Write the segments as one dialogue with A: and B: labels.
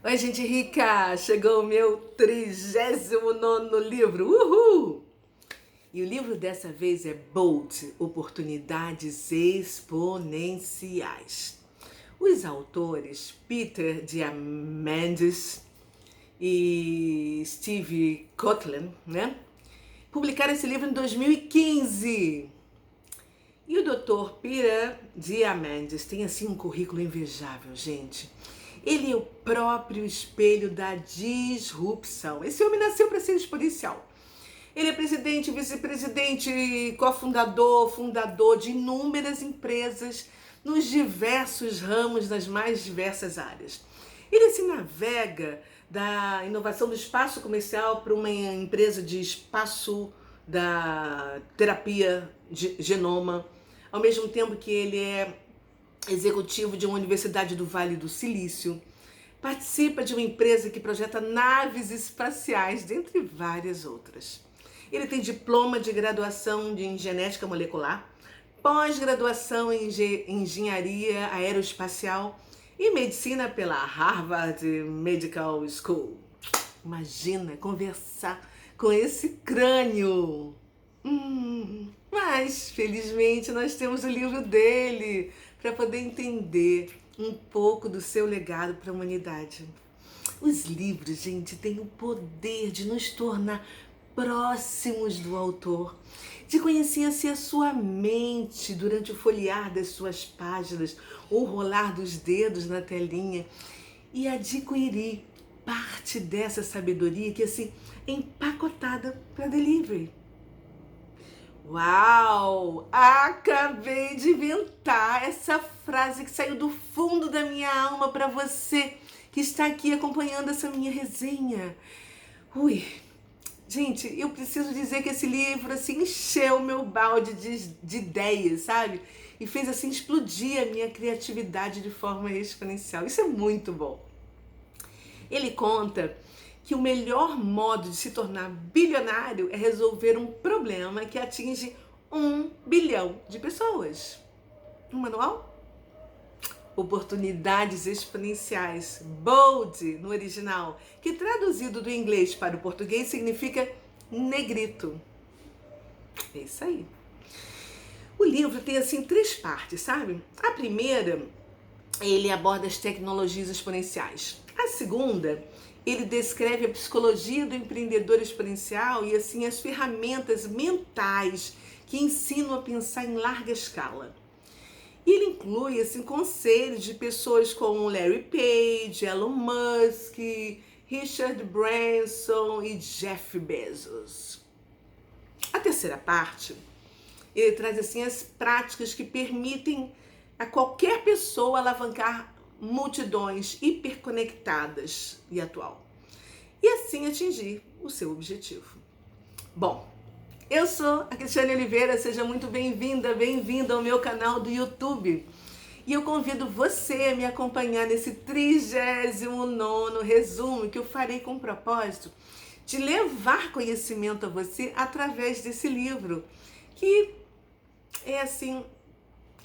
A: Oi, gente rica! Chegou o meu 39º livro. Uhul! E o livro dessa vez é Bold, Oportunidades Exponenciais. Os autores Peter Diamandis e Steve Kotler, né? Publicaram esse livro em 2015. E o Dr. Peter Diamandis tem assim um currículo invejável, gente. Ele é o próprio espelho da disrupção. Esse homem nasceu para ser exponencial. Ele é presidente, vice-presidente, cofundador, fundador de inúmeras empresas nos diversos ramos, nas mais diversas áreas. Ele se navega da inovação do espaço comercial para uma empresa de espaço da terapia de genoma, ao mesmo tempo que ele é executivo de uma universidade do Vale do Silício, participa de uma empresa que projeta naves espaciais, dentre várias outras. Ele tem diploma de graduação em genética molecular, pós-graduação em engenharia aeroespacial e medicina pela Harvard Medical School. Imagina conversar com esse crânio. Mas, felizmente, nós temos o livro dele para poder entender um pouco do seu legado para a humanidade. Os livros, gente, têm o poder de nos tornar próximos do autor, de conhecer assim a sua mente durante o folhear das suas páginas ou rolar dos dedos na telinha e adquirir parte dessa sabedoria que assim é empacotada para delivery. Uau! Acabei de inventar essa frase que saiu do fundo da minha alma para você que está aqui acompanhando essa minha resenha. Ui, gente, eu preciso dizer que esse livro assim encheu meu balde de ideias, sabe? E fez assim explodir a minha criatividade de forma exponencial. Isso é muito bom. Ele conta que o melhor modo de se tornar bilionário é resolver um problema que atinge 1 bilhão de pessoas. Um manual? Oportunidades exponenciais, bold no original, que traduzido do inglês para o português significa negrito. É isso aí. O livro tem assim 3 partes, sabe? A primeira, ele aborda as tecnologias exponenciais. A segunda, ele descreve a psicologia do empreendedor exponencial e assim as ferramentas mentais que ensinam a pensar em larga escala. E ele inclui assim conselhos de pessoas como Larry Page, Elon Musk, Richard Branson e Jeff Bezos. A terceira parte, ele traz assim as práticas que permitem a qualquer pessoa alavancar multidões hiperconectadas e atual. E assim atingir o seu objetivo. Bom, eu sou a Cristiane Oliveira, seja muito bem-vinda, bem-vindo ao meu canal do YouTube. E eu convido você a me acompanhar nesse 39º resumo que eu farei com o propósito de levar conhecimento a você através desse livro, que é assim,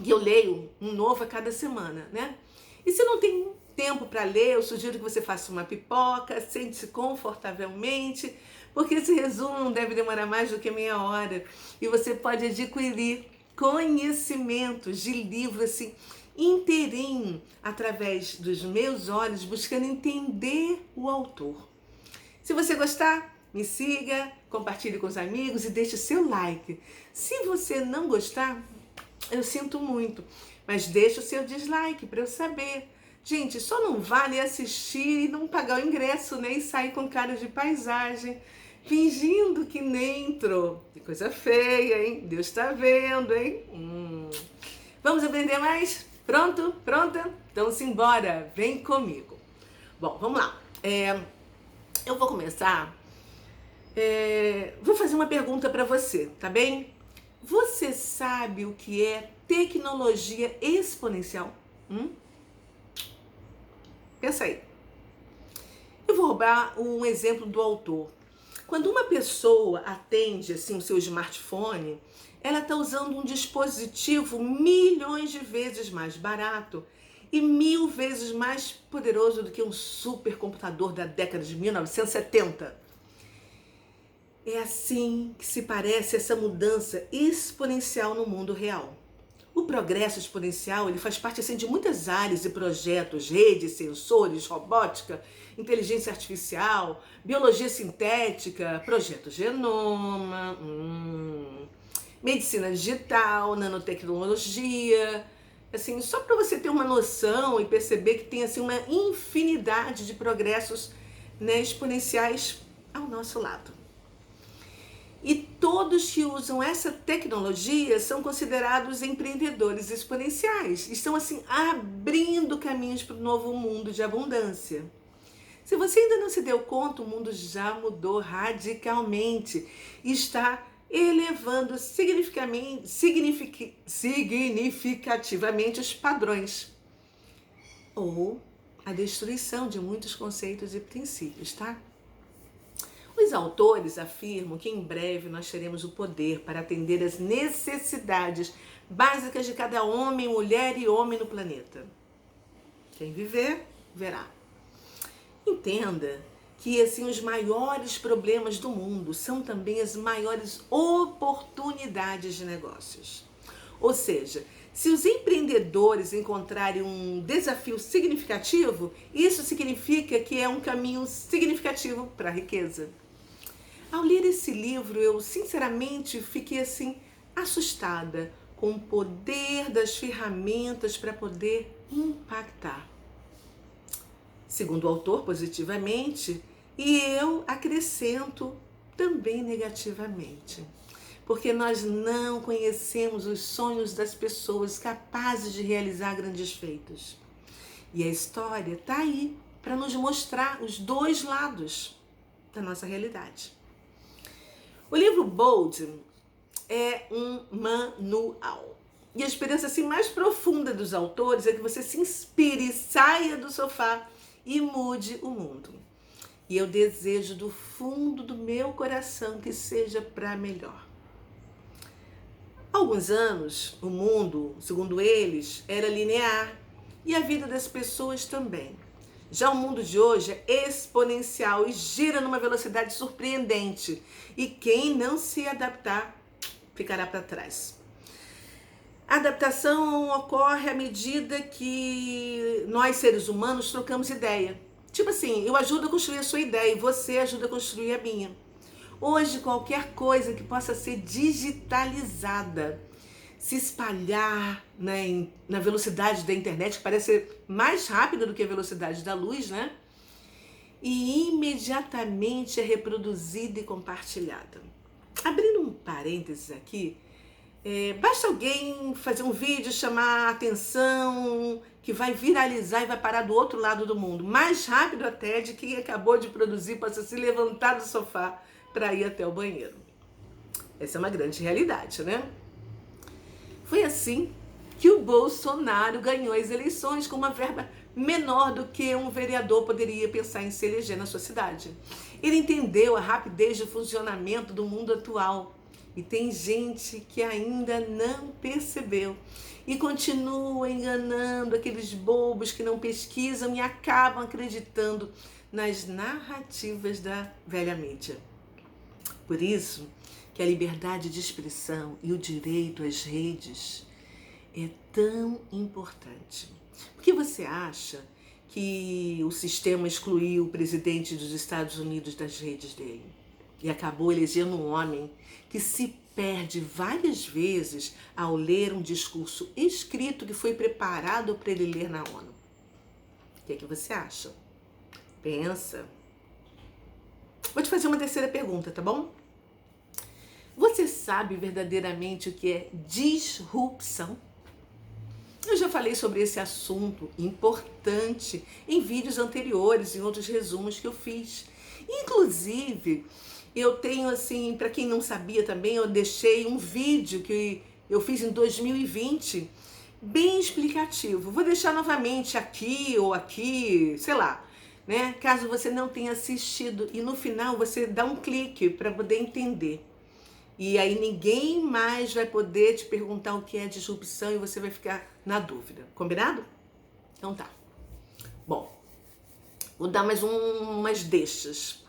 A: que eu leio um novo a cada semana, né? E se não tem tempo para ler, eu sugiro que você faça uma pipoca, sente-se confortavelmente, porque esse resumo não deve demorar mais do que meia hora. E você pode adquirir conhecimentos de livro assim, inteirinho, através dos meus olhos, buscando entender o autor. Se você gostar, me siga, compartilhe com os amigos e deixe o seu like. Se você não gostar, eu sinto muito, mas deixa o seu dislike para eu saber. Gente, só não vale assistir e não pagar o ingresso, né? E sair com cara de paisagem, fingindo que nem entrou. Que coisa feia, hein? Deus tá vendo, hein? Vamos aprender mais? Pronto? Pronta? Então simbora, vem comigo. Bom, vamos lá. Eu vou começar. Vou fazer uma pergunta para você, tá bem? Você sabe o que é tecnologia exponencial? Pensa aí. Eu vou roubar um exemplo do autor. Quando uma pessoa atende assim, o seu smartphone, ela está usando um dispositivo milhões de vezes mais barato e 1000 vezes mais poderoso do que um supercomputador da década de 1970. É assim que se parece essa mudança exponencial no mundo real. O progresso exponencial ele faz parte assim, de muitas áreas e projetos, redes, sensores, robótica, inteligência artificial, biologia sintética, projeto Genoma, medicina digital, nanotecnologia. Assim, só para você ter uma noção e perceber que tem assim, uma infinidade de progressos, né, exponenciais ao nosso lado. E todos que usam essa tecnologia são considerados empreendedores exponenciais. Estão assim abrindo caminhos para o novo mundo de abundância. Se você ainda não se deu conta, o mundo já mudou radicalmente e está elevando significativamente os padrões ou a destruição de muitos conceitos e princípios, tá? Os autores afirmam que em breve nós teremos o poder para atender às necessidades básicas de cada homem, mulher e homem no planeta. Quem viver, verá. Entenda que assim, os maiores problemas do mundo são também as maiores oportunidades de negócios. Ou seja, se os empreendedores encontrarem um desafio significativo, isso significa que é um caminho significativo para a riqueza. Ao ler esse livro, eu sinceramente fiquei assim assustada com o poder das ferramentas para poder impactar. Segundo o autor, positivamente, e eu acrescento também negativamente. Porque nós não conhecemos os sonhos das pessoas capazes de realizar grandes feitos. E a história está aí para nos mostrar os dois lados da nossa realidade. O livro Bold é um manual. E a experiência assim, mais profunda dos autores é que você se inspire, saia do sofá e mude o mundo. E eu desejo do fundo do meu coração que seja para melhor. Há alguns anos, o mundo, segundo eles, era linear e a vida das pessoas também. Já o mundo de hoje é exponencial e gira numa velocidade surpreendente. E quem não se adaptar, ficará para trás. A adaptação ocorre à medida que nós, seres humanos, trocamos ideia. Tipo assim, eu ajudo a construir a sua ideia e você ajuda a construir a minha. Hoje, qualquer coisa que possa ser digitalizada, se espalhar, né, na velocidade da internet, que parece ser mais rápida do que a velocidade da luz, né? E imediatamente é reproduzida e compartilhada. Abrindo um parênteses aqui, basta alguém fazer um vídeo, chamar a atenção, que vai viralizar e vai parar do outro lado do mundo. Mais rápido até de quem acabou de produzir, possa se levantar do sofá para ir até o banheiro. Essa é uma grande realidade, né? Foi assim que o Bolsonaro ganhou as eleições com uma verba menor do que um vereador poderia pensar em se eleger na sua cidade. Ele entendeu a rapidez do funcionamento do mundo atual. E tem gente que ainda não percebeu e continua enganando aqueles bobos que não pesquisam e acabam acreditando nas narrativas da velha mídia. Por isso que a liberdade de expressão e o direito às redes é tão importante. Por que você acha que o sistema excluiu o presidente dos Estados Unidos das redes dele? E acabou elegendo um homem que se perde várias vezes ao ler um discurso escrito que foi preparado para ele ler na ONU. O que você acha? Pensa. Vou te fazer uma terceira pergunta, tá bom? Você sabe verdadeiramente o que é disrupção? Eu já falei sobre esse assunto importante em vídeos anteriores, em outros resumos que eu fiz. Inclusive, eu tenho assim, para quem não sabia também, eu deixei um vídeo que eu fiz em 2020, bem explicativo. Vou deixar novamente aqui ou aqui, sei lá, né? Caso você não tenha assistido. E no final você dá um clique para poder entender. E aí ninguém mais vai poder te perguntar o que é disrupção e você vai ficar na dúvida. Combinado? Então tá. Bom, vou dar mais umas deixas.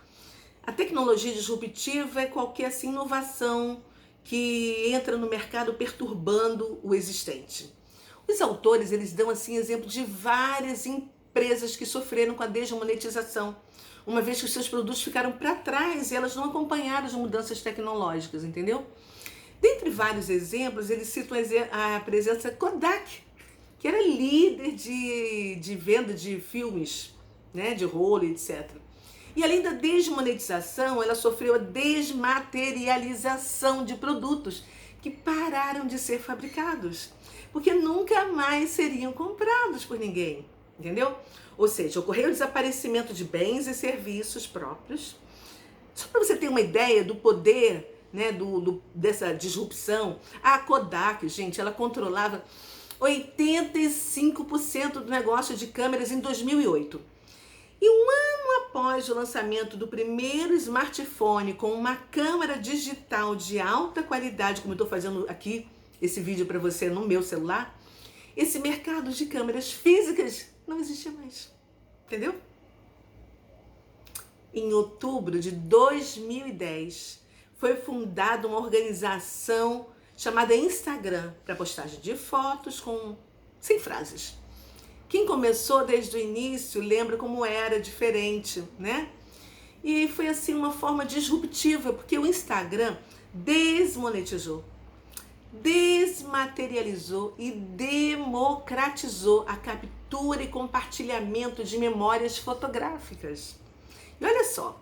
A: A tecnologia disruptiva é qualquer assim, inovação que entra no mercado perturbando o existente. Os autores, eles dão assim exemplo de várias empresas que sofreram com a desmonetização, uma vez que os seus produtos ficaram para trás e elas não acompanharam as mudanças tecnológicas, entendeu? Dentre vários exemplos, eles citam a presença Kodak, que era líder de venda de filmes, né, de rolo, etc. E além da desmonetização, ela sofreu a desmaterialização de produtos que pararam de ser fabricados, porque nunca mais seriam comprados por ninguém, entendeu? Ou seja, ocorreu o desaparecimento de bens e serviços próprios. Só para você ter uma ideia do poder, né, dessa disrupção, a Kodak, gente, ela controlava 85% do negócio de câmeras em 2008. E um ano após o lançamento do primeiro smartphone com uma câmera digital de alta qualidade, como eu estou fazendo aqui esse vídeo para você no meu celular, esse mercado de câmeras físicas não existia mais. Entendeu? Em outubro de 2010, foi fundada uma organização chamada Instagram para postagem de fotos sem frases. Quem começou desde o início lembra como era diferente, né? E foi assim uma forma disruptiva, porque o Instagram desmonetizou, desmaterializou e democratizou a captura e compartilhamento de memórias fotográficas. E olha só,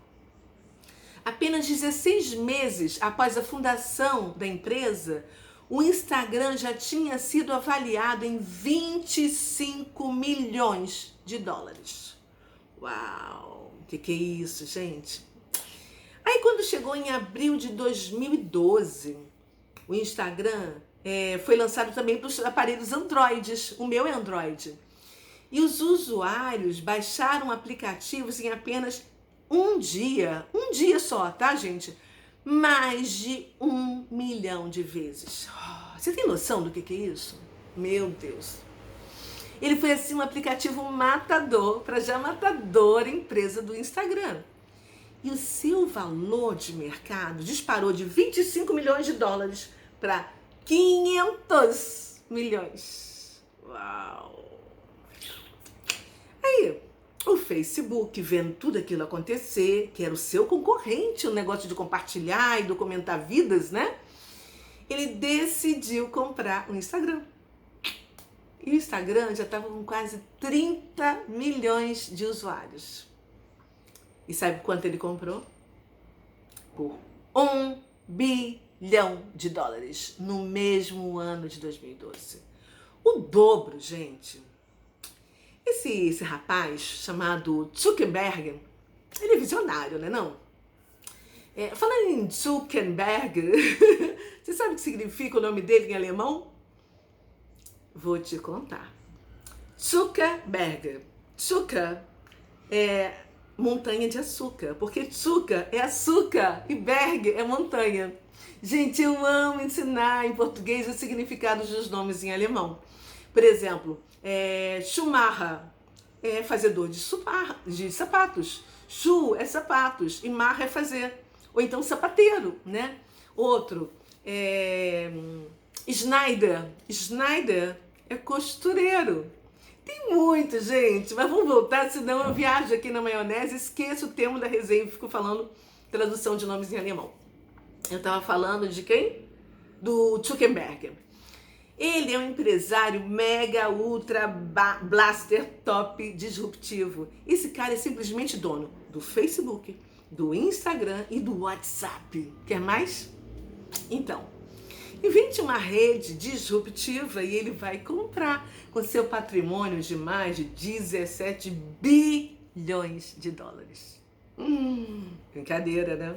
A: apenas 16 meses após a fundação da empresa, o Instagram já tinha sido avaliado em 25 milhões de dólares. Uau! O que é isso, gente? Aí quando chegou em abril de 2012, o Instagram foi lançado também para os aparelhos Androids. O meu é Android. E os usuários baixaram aplicativos em apenas um dia só, tá, gente? Mais de 1 milhão de vezes. Você tem noção do que é isso? Meu Deus. Ele foi assim um aplicativo matador para a já matadora empresa do Instagram. E o seu valor de mercado disparou de 25 milhões de dólares para 500 milhões. Uau! Aí, o Facebook, vendo tudo aquilo acontecer, que era o seu concorrente, o negócio de compartilhar e documentar vidas, né? Ele decidiu comprar o Instagram. E o Instagram já estava com quase 30 milhões de usuários. E sabe quanto ele comprou? Por 1 bilhão de dólares no mesmo ano de 2012. O dobro, gente. Esse rapaz chamado Zuckerberg, ele é visionário, né não? Falando em Zuckerberg, você sabe o que significa o nome dele em alemão? Vou te contar. Zuckerberg. Zucker é montanha de açúcar, porque Zucker é açúcar e Berg é montanha. Gente, eu amo ensinar em português os significados dos nomes em alemão. Por exemplo, Schumacher é fazedor de sapatos. Schuh é sapatos e Macher é fazer. Ou então sapateiro, né? Outro, Schneider. Schneider é costureiro. Tem muito, gente, mas vamos voltar, senão eu viajo aqui na maionese, esqueço o termo da resenha e fico falando tradução de nomes em alemão. Eu estava falando de quem? Do Zuckerberg. Ele é um empresário mega, ultra, blaster, top, disruptivo. Esse cara é simplesmente dono do Facebook, do Instagram e do WhatsApp. Quer mais? Então, invente uma rede disruptiva e ele vai comprar com seu patrimônio de mais de 17 bilhões de dólares. Brincadeira, né?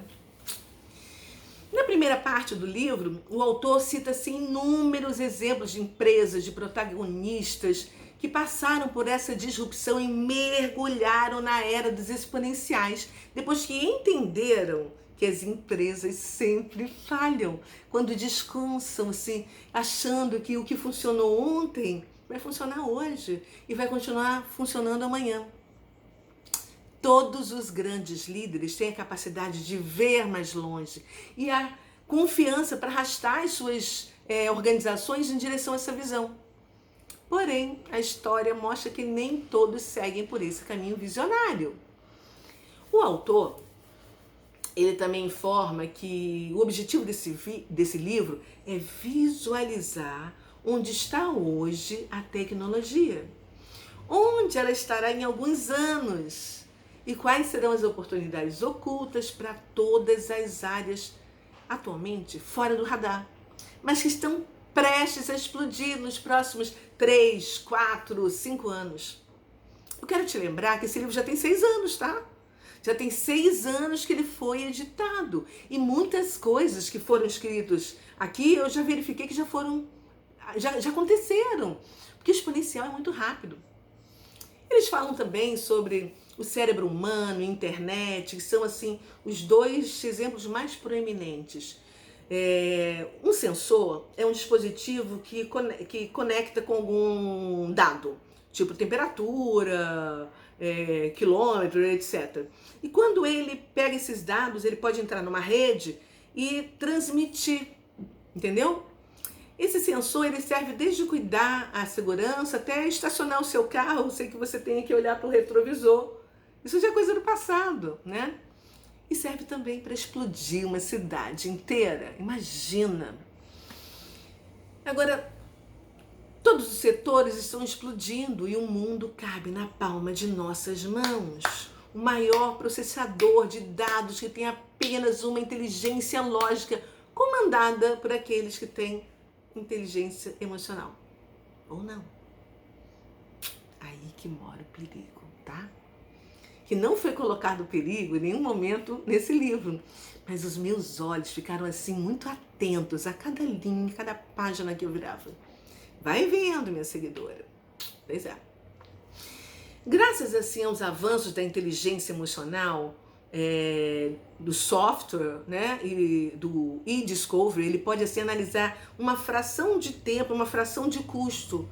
A: Na primeira parte do livro, o autor cita assim, inúmeros exemplos de empresas, de protagonistas que passaram por essa disrupção e mergulharam na era dos exponenciais, depois que entenderam que as empresas sempre falham quando descansam, assim, achando que o que funcionou ontem vai funcionar hoje e vai continuar funcionando amanhã. Todos os grandes líderes têm a capacidade de ver mais longe e a confiança para arrastar as suas organizações em direção a essa visão. Porém, a história mostra que nem todos seguem por esse caminho visionário. O autor, ele também informa que o objetivo desse livro é visualizar onde está hoje a tecnologia, onde ela estará em alguns anos e quais serão as oportunidades ocultas para todas as áreas atualmente fora do radar, mas que estão prestes a explodir nos próximos 3, 4, 5 anos. Eu quero te lembrar que esse livro já tem 6 anos, tá? Já tem 6 anos que ele foi editado. E muitas coisas que foram escritas aqui, eu já verifiquei que já aconteceram. Porque o exponencial é muito rápido. Eles falam também sobre o cérebro humano, internet, que são assim os 2 exemplos mais proeminentes. Um sensor é um dispositivo que conecta com algum dado, tipo temperatura, quilômetro, etc. E quando ele pega esses dados, ele pode entrar numa rede e transmitir, entendeu? Esse sensor ele serve desde cuidar a segurança até estacionar o seu carro sem que você tenha que olhar para o retrovisor. Isso já é coisa do passado, né? E serve também para explodir uma cidade inteira. Imagina! Agora, todos os setores estão explodindo e o mundo cabe na palma de nossas mãos. O maior processador de dados que tem apenas uma inteligência lógica comandada por aqueles que têm inteligência emocional. Ou não. Aí que mora o perigo, tá? Que não foi colocado perigo em nenhum momento nesse livro. Mas os meus olhos ficaram assim muito atentos a cada linha, a cada página que eu virava. Vai vendo, minha seguidora. Pois é. Graças assim aos avanços da inteligência emocional, do software, né, e do e-discovery, ele pode assim analisar uma fração de tempo, uma fração de custo.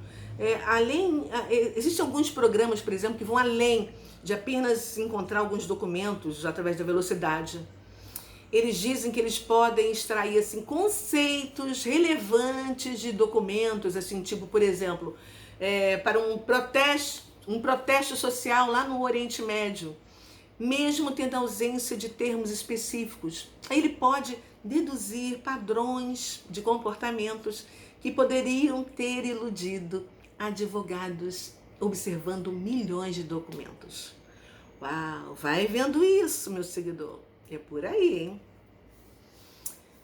A: Existem alguns programas, por exemplo, que vão além de apenas encontrar alguns documentos através da velocidade. Eles dizem que eles podem extrair assim conceitos relevantes de documentos, assim, tipo, por exemplo, para um protesto social lá no Oriente Médio, mesmo tendo ausência de termos específicos. Aí ele pode deduzir padrões de comportamentos que poderiam ter iludido advogados observando milhões de documentos. Uau, vai vendo isso, meu seguidor. É por aí, hein?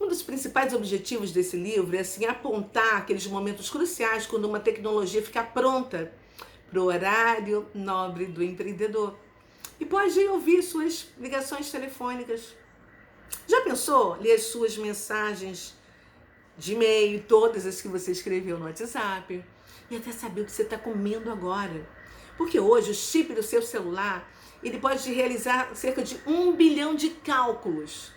A: Um dos principais objetivos desse livro é assim, apontar aqueles momentos cruciais quando uma tecnologia fica pronta para o horário nobre do empreendedor. E pode ouvir suas ligações telefônicas. Já pensou ler as suas mensagens de e-mail, todas as que você escreveu no WhatsApp? E até saber o que você está comendo agora. Porque hoje o chip do seu celular, ele pode realizar cerca de 1 bilhão de cálculos.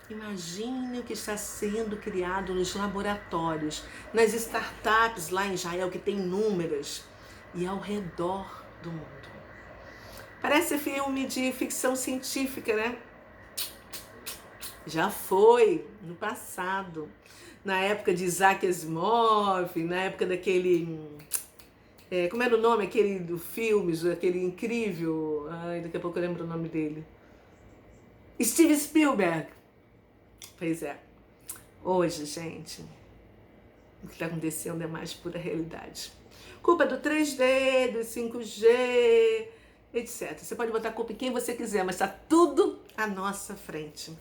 A: Imagine o que está sendo criado nos laboratórios, nas startups lá em Israel, que tem inúmeras, e ao redor do mundo. Parece filme de ficção científica, né? Já foi no passado, na época de Isaac Asimov, na época daquele... como era o nome aquele do filmes, aquele incrível... Ai, daqui a pouco eu lembro o nome dele. Steven Spielberg. Pois é. Hoje, gente, o que está acontecendo é mais pura realidade. Culpa do 3D, do 5G, etc. Você pode botar a culpa em quem você quiser, mas está tudo à nossa frente.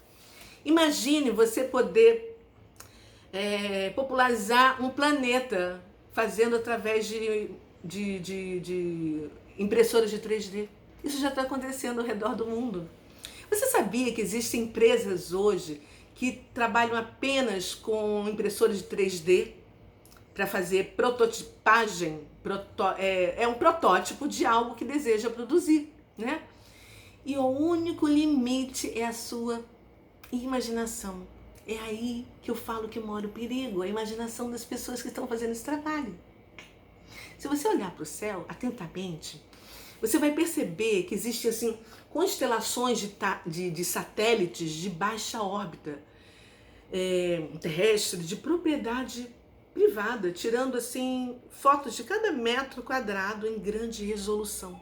A: Imagine você poder popularizar um planeta fazendo através de impressoras de 3D. Isso já está acontecendo ao redor do mundo. Você sabia que existem empresas hoje que trabalham apenas com impressoras de 3D para fazer prototipagem? É um protótipo de algo que deseja produzir, né? E o único limite é a sua imaginação. É aí que eu falo que mora o perigo, a imaginação das pessoas que estão fazendo esse trabalho. Se você olhar para o céu atentamente, você vai perceber que existem assim, constelações de satélites de baixa órbita terrestre, de propriedade privada, tirando assim fotos de cada metro quadrado em grande resolução.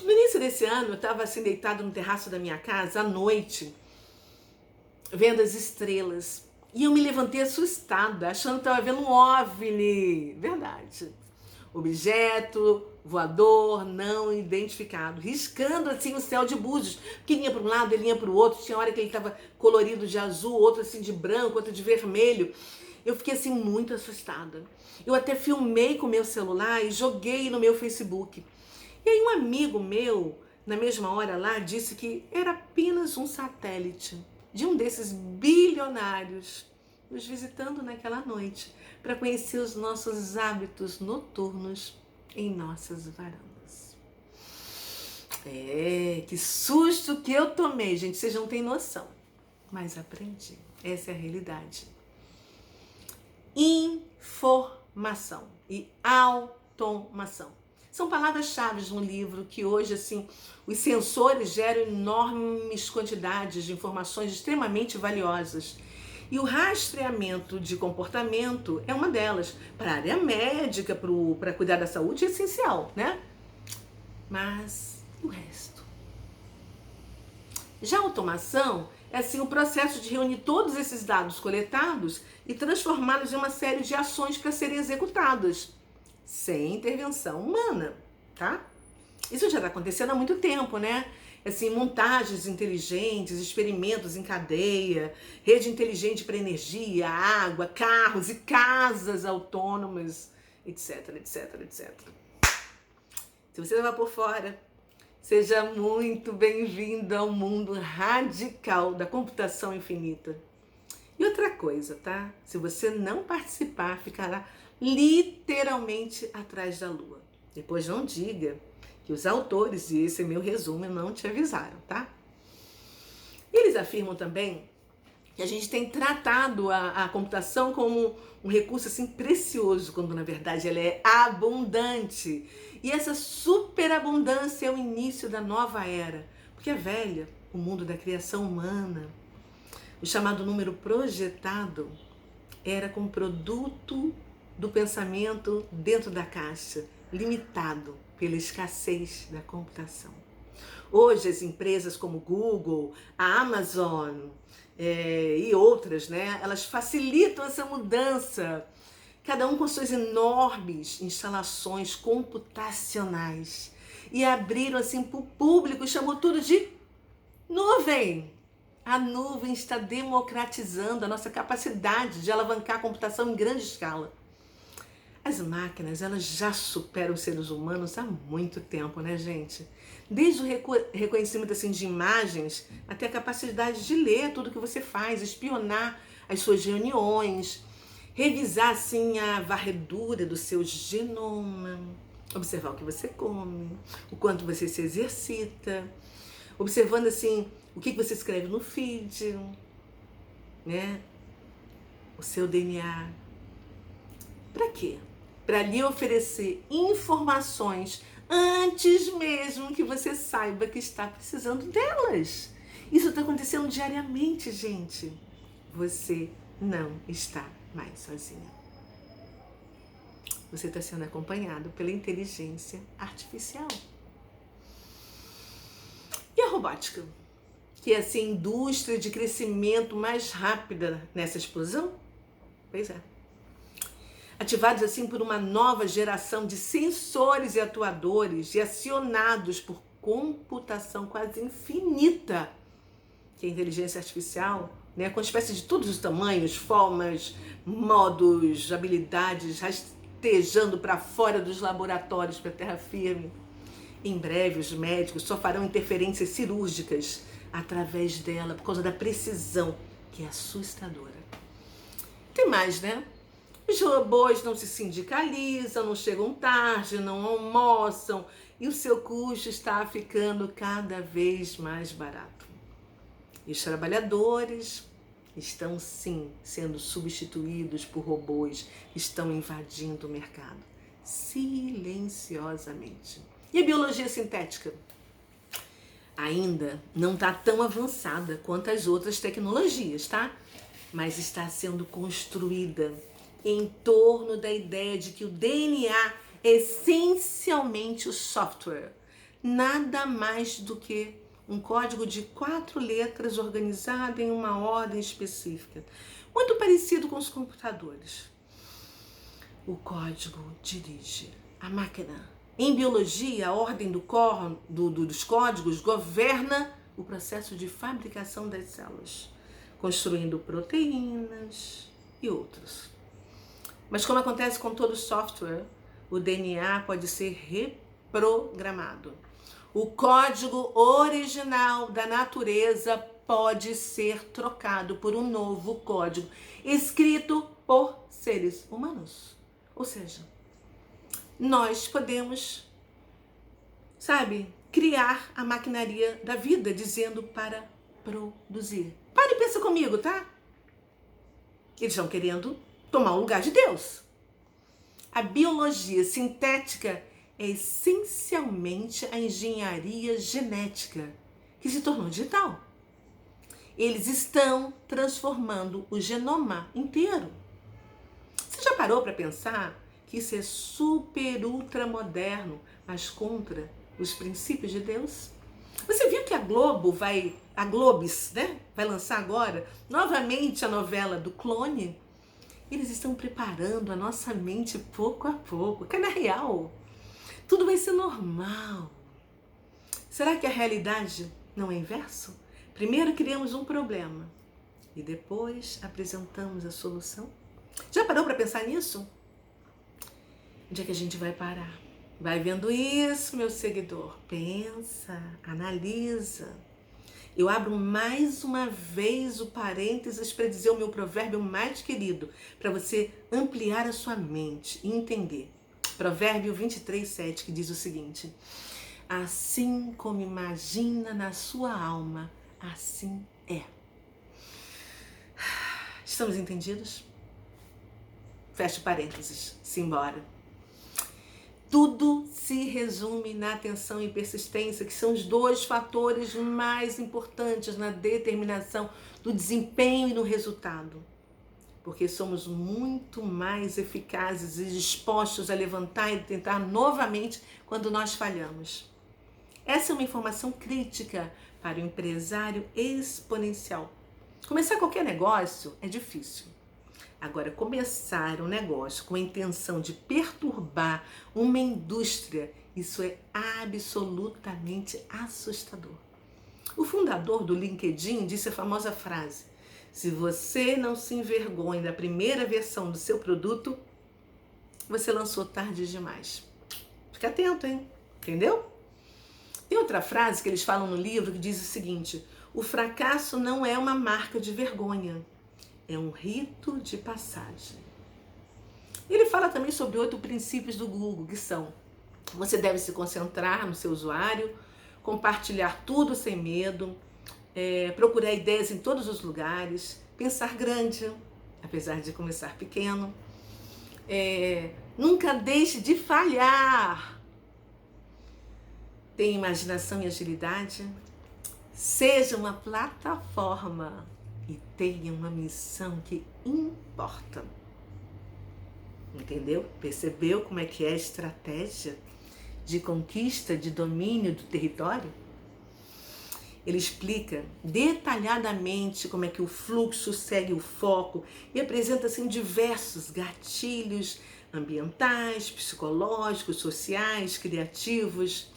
A: No início desse ano, eu estava assim deitado no terraço da minha casa à noite, vendo as estrelas. E eu me levantei assustada, achando que estava vendo um OVNI. Verdade. Objeto voador não identificado, riscando assim o céu de Búzios, que ele ia para um lado, ele ia para o outro, tinha hora que ele estava colorido de azul, outro assim de branco, outro de vermelho. Eu fiquei assim muito assustada. Eu até filmei com o meu celular e joguei no meu Facebook. E aí um amigo meu, na mesma hora lá, disse que era apenas um satélite de um desses bilionários nos visitando naquela noite para conhecer os nossos hábitos noturnos em nossas varandas. Que susto que eu tomei, gente, vocês não têm noção. Mas aprendi, essa é a realidade. Informação e automação. São palavras-chave no livro que hoje, assim, os sensores geram enormes quantidades de informações extremamente valiosas. E o rastreamento de comportamento é uma delas. Para a área médica, para cuidar da saúde, é essencial, né? Mas e o resto? Já a automação é assim o processo de reunir todos esses dados coletados e transformá-los em uma série de ações para serem executadas, sem intervenção humana, tá? Isso já está acontecendo há muito tempo, né? Assim, montagens inteligentes, experimentos em cadeia, rede inteligente para energia, água, carros e casas autônomas, etc, etc, etc. Se você estava por fora, seja muito bem-vindo ao mundo radical da computação infinita. E outra coisa, tá? Se você não participar, ficará literalmente atrás da lua. Depois não diga que os autores, e esse é meu resumo, não te avisaram, tá? E eles afirmam também que a gente tem tratado a computação como um recurso assim precioso, quando na verdade ela é abundante. E essa superabundância é o início da nova era, porque é velha, o mundo da criação humana. O chamado número projetado era como produto do pensamento dentro da caixa, limitado pela escassez da computação. Hoje as empresas como Google, a Amazon e outras, né, elas facilitam essa mudança, cada um com suas enormes instalações computacionais, e abriram assim para o público e chamou tudo de nuvem. A nuvem está democratizando a nossa capacidade de alavancar a computação em grande escala. As máquinas, elas já superam os seres humanos há muito tempo, né, gente? Desde o reconhecimento assim, de imagens até a capacidade de ler tudo que você faz, espionar as suas reuniões, revisar assim, a varredura do seu genoma, observar o que você come, o quanto você se exercita, observando assim, o que você escreve no feed, né? O seu DNA. Para quê? Para lhe oferecer informações antes mesmo que você saiba que está precisando delas. Isso está acontecendo diariamente, gente. Você não está mais sozinha. Você está sendo acompanhado pela inteligência artificial. E a robótica? Que é essa indústria de crescimento mais rápida nessa explosão? Pois é. Ativados assim por uma nova geração de sensores e atuadores e acionados por computação quase infinita, que é a inteligência artificial, né, com espécie de todos os tamanhos, formas, modos, habilidades, rastejando para fora dos laboratórios para a terra firme. Em breve, os médicos só farão interferências cirúrgicas através dela, por causa da precisão, que é assustadora. Tem mais, né? Os robôs não se sindicalizam, não chegam tarde, não almoçam e o seu custo está ficando cada vez mais barato. E os trabalhadores estão sim sendo substituídos por robôs, estão invadindo o mercado. silenciosamente. E a biologia sintética? Ainda não está tão avançada quanto as outras tecnologias, tá? Mas está sendo construída em torno da ideia de que o DNA é essencialmente o software, nada mais do que um código de 4 letras organizado em uma ordem específica, muito parecido com os computadores. O código dirige a máquina. Em biologia, a ordem dos códigos governa o processo de fabricação das células, construindo proteínas e outros. Mas como acontece com todo software, o DNA pode ser reprogramado. O código original da natureza pode ser trocado por um novo código escrito por seres humanos. Ou seja, nós podemos, criar a maquinaria da vida, dizendo para produzir. Para e pensa comigo, tá? Eles estão querendo tomar o lugar de Deus. A biologia sintética é essencialmente a engenharia genética, que se tornou digital. Eles estão transformando o genoma inteiro. Você já parou para pensar que isso é super, ultra moderno, mas contra os princípios de Deus? Você viu que a Globes, vai lançar agora novamente a novela do clone? Eles estão preparando a nossa mente pouco a pouco, que na real tudo vai ser normal. Será que a realidade não é inverso? Primeiro criamos um problema e depois apresentamos a solução? Já parou para pensar nisso? Onde é que a gente vai parar? Vai vendo isso, meu seguidor. Pensa, analisa. Eu abro mais uma vez o parênteses para dizer o meu provérbio mais querido, para você ampliar a sua mente e entender. Provérbio 23:7, que diz o seguinte: assim como imagina na sua alma, assim é. Estamos entendidos? Fecha o parênteses, simbora. Tudo se resume na atenção e persistência, que são os 2 fatores mais importantes na determinação do desempenho e no resultado. Porque somos muito mais eficazes e dispostos a levantar e tentar novamente quando nós falhamos. Essa é uma informação crítica para o empresário exponencial. Começar qualquer negócio é difícil. Agora, começar um negócio com a intenção de perturbar uma indústria, isso é absolutamente assustador. O fundador do LinkedIn disse a famosa frase: se você não se envergonha da primeira versão do seu produto, você lançou tarde demais. Fica atento, hein? Entendeu? Tem outra frase que eles falam no livro que diz o seguinte: o fracasso não é uma marca de vergonha, é um rito de passagem. Ele fala também sobre 8 princípios do Google, que são: você deve se concentrar no seu usuário, compartilhar tudo sem medo, procurar ideias em todos os lugares, pensar grande, apesar de começar pequeno, nunca deixe de falhar, tenha imaginação e agilidade, seja uma plataforma e tenha uma missão que importa. Entendeu? Percebeu como é que é a estratégia de conquista, de domínio do território? Ele explica detalhadamente como é que o fluxo segue o foco e apresenta assim diversos gatilhos ambientais, psicológicos, sociais, criativos.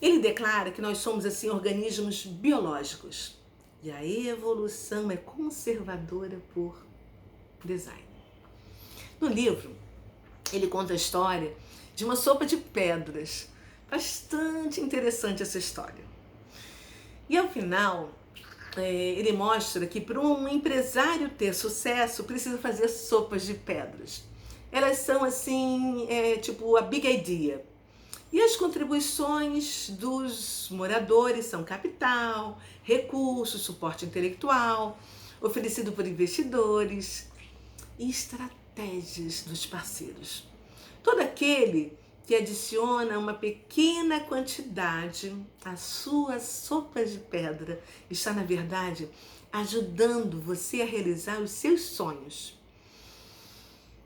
A: Ele declara que nós somos assim organismos biológicos e a evolução é conservadora por design. No livro, ele conta a história de uma sopa de pedras. Bastante interessante essa história. E ao final, ele mostra que para um empresário ter sucesso, precisa fazer sopas de pedras. Elas são assim, tipo a big idea. E as contribuições dos moradores são capital, recursos, suporte intelectual, oferecido por investidores e estratégias dos parceiros. Todo aquele que adiciona uma pequena quantidade à sua sopa de pedra está, na verdade, ajudando você a realizar os seus sonhos.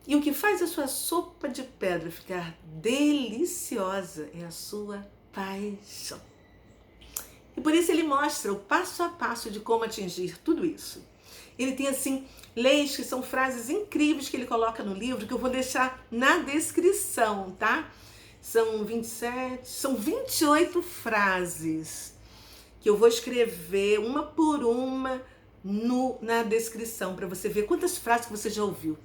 A: E o que faz a sua sopa de pedra ficar deliciosa é a sua paixão. E por isso ele mostra o passo a passo de como atingir tudo isso. Ele tem, assim, leis que são frases incríveis que ele coloca no livro, que eu vou deixar na descrição, tá? São 28 frases que eu vou escrever uma por uma na descrição, para você ver quantas frases que você já ouviu.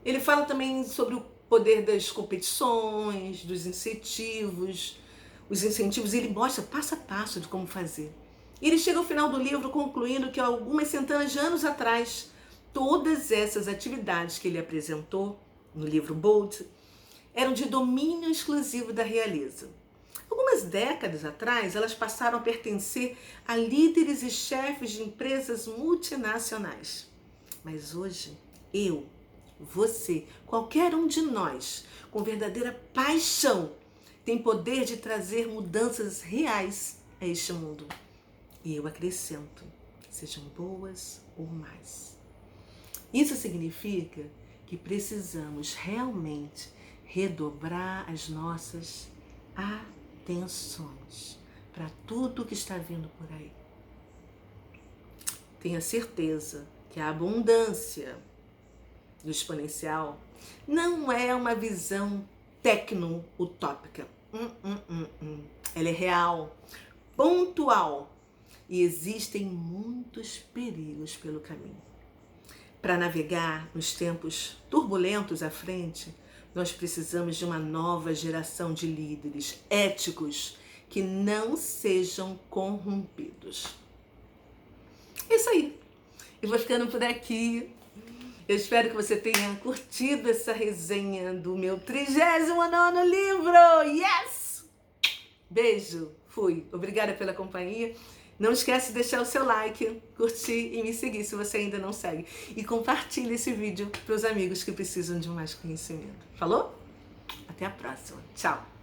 A: Ele fala também sobre o poder das competições, dos incentivos, ele mostra passo a passo de como fazer. E ele chega ao final do livro concluindo que algumas centenas de anos atrás, todas essas atividades que ele apresentou no livro Bold eram de domínio exclusivo da realeza. Algumas décadas atrás, elas passaram a pertencer a líderes e chefes de empresas multinacionais. Mas hoje, eu, você, qualquer um de nós, com verdadeira paixão, tem poder de trazer mudanças reais a este mundo. E eu acrescento, sejam boas ou más. Isso significa que precisamos realmente redobrar as nossas atenções para tudo que está vindo por aí. Tenha certeza que a abundância do exponencial não é uma visão tecno-utópica. Ela é real, pontual, e existem muitos perigos pelo caminho. Para navegar nos tempos turbulentos à frente, nós precisamos de uma nova geração de líderes éticos que não sejam corrompidos. É isso aí. Eu vou ficando por aqui. Eu espero que você tenha curtido essa resenha do meu 39º livro. Yes! Beijo. Fui. Obrigada pela companhia. Não esquece de deixar o seu like, curtir e me seguir se você ainda não segue. E compartilhe esse vídeo para os amigos que precisam de mais conhecimento. Falou? Até a próxima. Tchau!